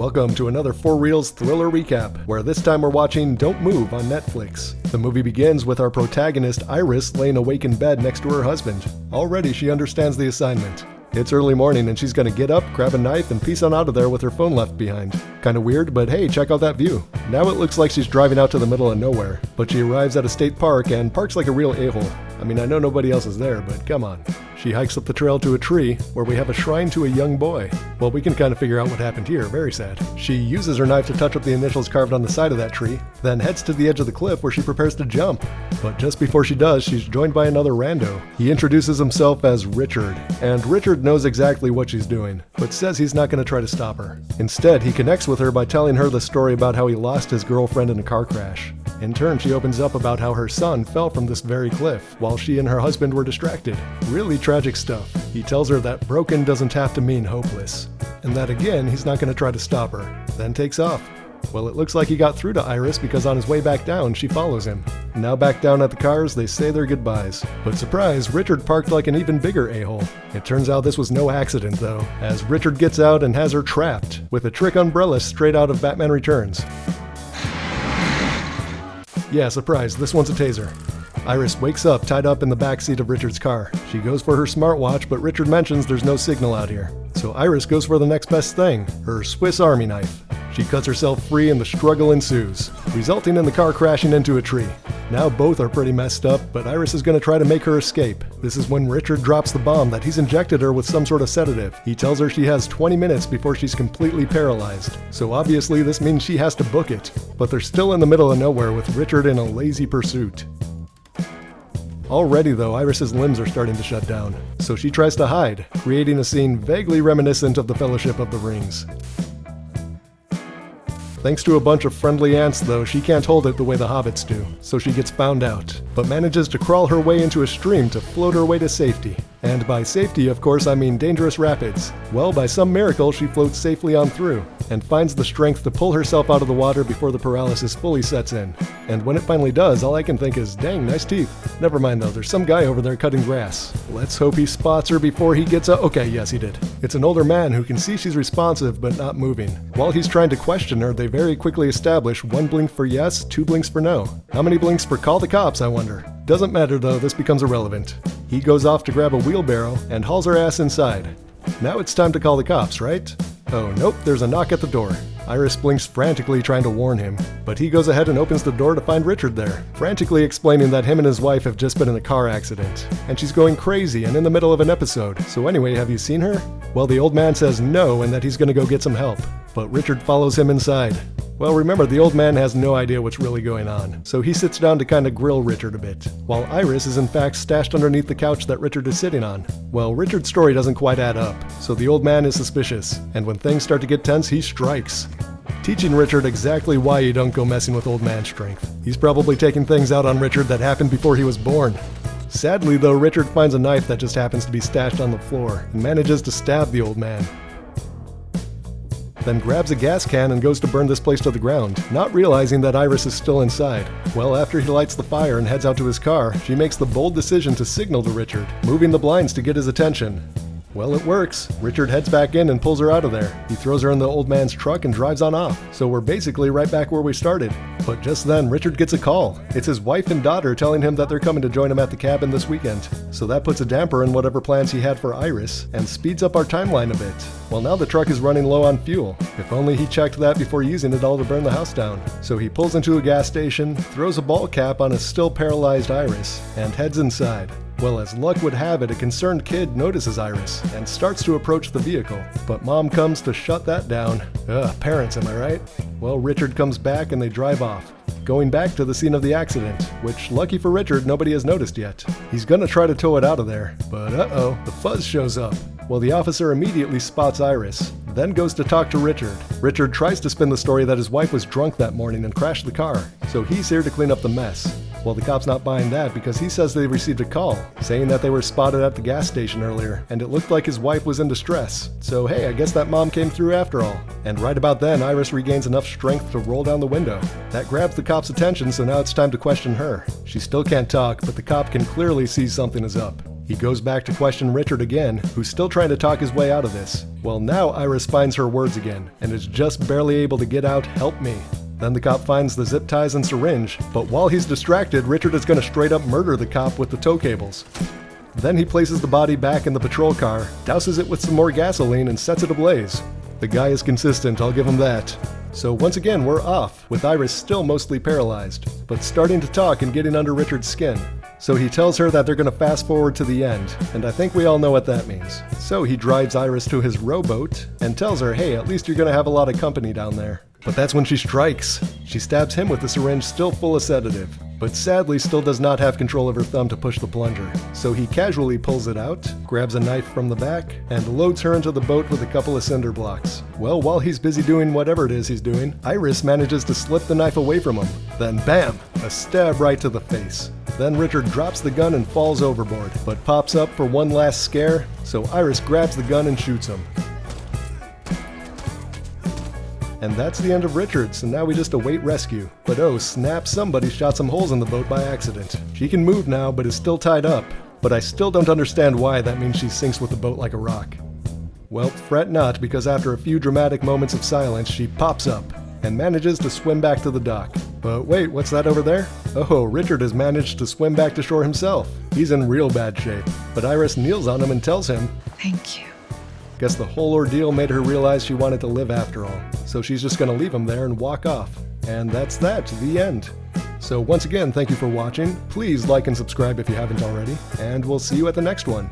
Welcome to another 4 Reels thriller recap, where this time we're watching Don't Move on Netflix. The movie begins with our protagonist Iris laying awake in bed next to her husband. Already she understands the assignment. It's early morning and she's gonna get up, grab a knife, and peace on out of there with her phone left behind. Kinda weird, but hey, check out that view. Now it looks like she's driving out to the middle of nowhere, but she arrives at a state park and parks like a real a-hole. I mean, I know nobody else is there, but come on. She hikes up the trail to a tree, where we have a shrine to a young boy. Well, we can kind of figure out what happened here, very sad. She uses her knife to touch up the initials carved on the side of that tree, then heads to the edge of the cliff where she prepares to jump. But just before she does, she's joined by another rando. He introduces himself as Richard, and Richard knows exactly what she's doing, but says he's not going to try to stop her. Instead, he connects with her by telling her the story about how he lost his girlfriend in a car crash. In turn, she opens up about how her son fell from this very cliff while she and her husband were distracted. Really tragic stuff. He tells her that broken doesn't have to mean hopeless, and that again, he's not going to try to stop her, then takes off. Well, it looks like he got through to Iris because on his way back down, she follows him. Now back down at the cars, they say their goodbyes. But surprise, Richard parked like an even bigger a-hole. It turns out this was no accident though, as Richard gets out and has her trapped with a trick umbrella straight out of Batman Returns. Yeah, surprise, this one's a taser. Iris wakes up tied up in the backseat of Richard's car. She goes for her smartwatch, but Richard mentions there's no signal out here. So Iris goes for the next best thing, her Swiss Army knife. She cuts herself free and the struggle ensues, resulting in the car crashing into a tree. Now both are pretty messed up, but Iris is going to try to make her escape. This is when Richard drops the bomb that he's injected her with some sort of sedative. He tells her she has 20 minutes before she's completely paralyzed. So obviously this means she has to book it. But they're still in the middle of nowhere with Richard in a lazy pursuit. Already though, Iris's limbs are starting to shut down, so she tries to hide, creating a scene vaguely reminiscent of the Fellowship of the Rings. Thanks to a bunch of friendly ants though, she can't hold it the way the hobbits do, so she gets found out, but manages to crawl her way into a stream to float her way to safety. And by safety, of course, I mean dangerous rapids. Well, by some miracle, she floats safely on through, and finds the strength to pull herself out of the water before the paralysis fully sets in. And when it finally does, all I can think is, dang, nice teeth. Never mind though, there's some guy over there cutting grass. Let's hope he spots her before he gets up. Okay, yes, he did. It's an older man who can see she's responsive but not moving. While he's trying to question her, they very quickly establish 1 blink for yes, 2 blinks for no. How many blinks for call the cops, I wonder? Doesn't matter though, this becomes irrelevant. He goes off to grab a wheelbarrow and hauls her ass inside. Now it's time to call the cops, right? Oh nope, there's a knock at the door. Iris blinks frantically trying to warn him, but he goes ahead and opens the door to find Richard there, frantically explaining that him and his wife have just been in a car accident, and she's going crazy and in the middle of an episode. So anyway, have you seen her? Well, the old man says no and that he's gonna go get some help, but Richard follows him inside. Well, remember, the old man has no idea what's really going on, so he sits down to kind of grill Richard a bit, while Iris is in fact stashed underneath the couch that Richard is sitting on. Well, Richard's story doesn't quite add up, so the old man is suspicious, and when things start to get tense, he strikes, teaching Richard exactly why you don't go messing with old man strength. He's probably taking things out on Richard that happened before he was born. Sadly though, Richard finds a knife that just happens to be stashed on the floor, and manages to stab the old man. Then grabs a gas can and goes to burn this place to the ground, not realizing that Iris is still inside. Well, after he lights the fire and heads out to his car, she makes the bold decision to signal to Richard, moving the blinds to get his attention. Well, it works. Richard heads back in and pulls her out of there. He throws her in the old man's truck and drives on off. So we're basically right back where we started. But just then, Richard gets a call. It's his wife and daughter telling him that they're coming to join him at the cabin this weekend. So that puts a damper in whatever plans he had for Iris, and speeds up our timeline a bit. Well, now the truck is running low on fuel. If only he checked that before using it all to burn the house down. So he pulls into a gas station, throws a ball cap on a still paralyzed Iris, and heads inside. Well, as luck would have it, a concerned kid notices Iris and starts to approach the vehicle, but Mom comes to shut that down. Ugh, parents, am I right? Well, Richard comes back and they drive off, going back to the scene of the accident, which, lucky for Richard, nobody has noticed yet. He's gonna try to tow it out of there, but uh-oh, the fuzz shows up. Well, the officer immediately spots Iris, then goes to talk to Richard. Richard tries to spin the story that his wife was drunk that morning and crashed the car, so he's here to clean up the mess. Well, the cop's not buying that because he says they received a call, saying that they were spotted at the gas station earlier, and it looked like his wife was in distress. So hey, I guess that mom came through after all. And right about then, Iris regains enough strength to roll down the window. That grabs the cop's attention, so now it's time to question her. She still can't talk, but the cop can clearly see something is up. He He goes back to question Richard again, who's still trying to talk his way out of this. Well, now Iris finds her words again, and is just barely able to get out, "Help me." Then the cop finds the zip ties and syringe, but while he's distracted, Richard is going to straight up murder the cop with the tow cables. Then he places the body back in the patrol car, douses it with some more gasoline, and sets it ablaze. The guy is consistent, I'll give him that. So once again, we're off, with Iris still mostly paralyzed, but starting to talk and getting under Richard's skin. So he tells her that they're going to fast forward to the end, and I think we all know what that means. So he drives Iris to his rowboat and tells her, hey, at least you're going to have a lot of company down there. But that's when she strikes. She stabs him with the syringe still full of sedative, but sadly still does not have control of her thumb to push the plunger. So he casually pulls it out, grabs a knife from the back, and loads her into the boat with a couple of cinder blocks. Well, while he's busy doing whatever it is he's doing, Iris manages to slip the knife away from him. Then bam! A stab right to the face. Then Richard drops the gun and falls overboard, but pops up for one last scare, so Iris grabs the gun and shoots him. And that's the end of Richard, so now we just await rescue. But oh snap, somebody shot some holes in the boat by accident. She can move now, but is still tied up. But I still don't understand why that means she sinks with the boat like a rock. Well, fret not, because after a few dramatic moments of silence, she pops up and manages to swim back to the dock. But wait, what's that over there? Oh, Richard has managed to swim back to shore himself. He's in real bad shape. But Iris kneels on him and tells him, "Thank you." Guess the whole ordeal made her realize she wanted to live after all. So she's just gonna leave him there and walk off. And that's that, the end. So once again, thank you for watching. Please like and subscribe if you haven't already, and we'll see you at the next one.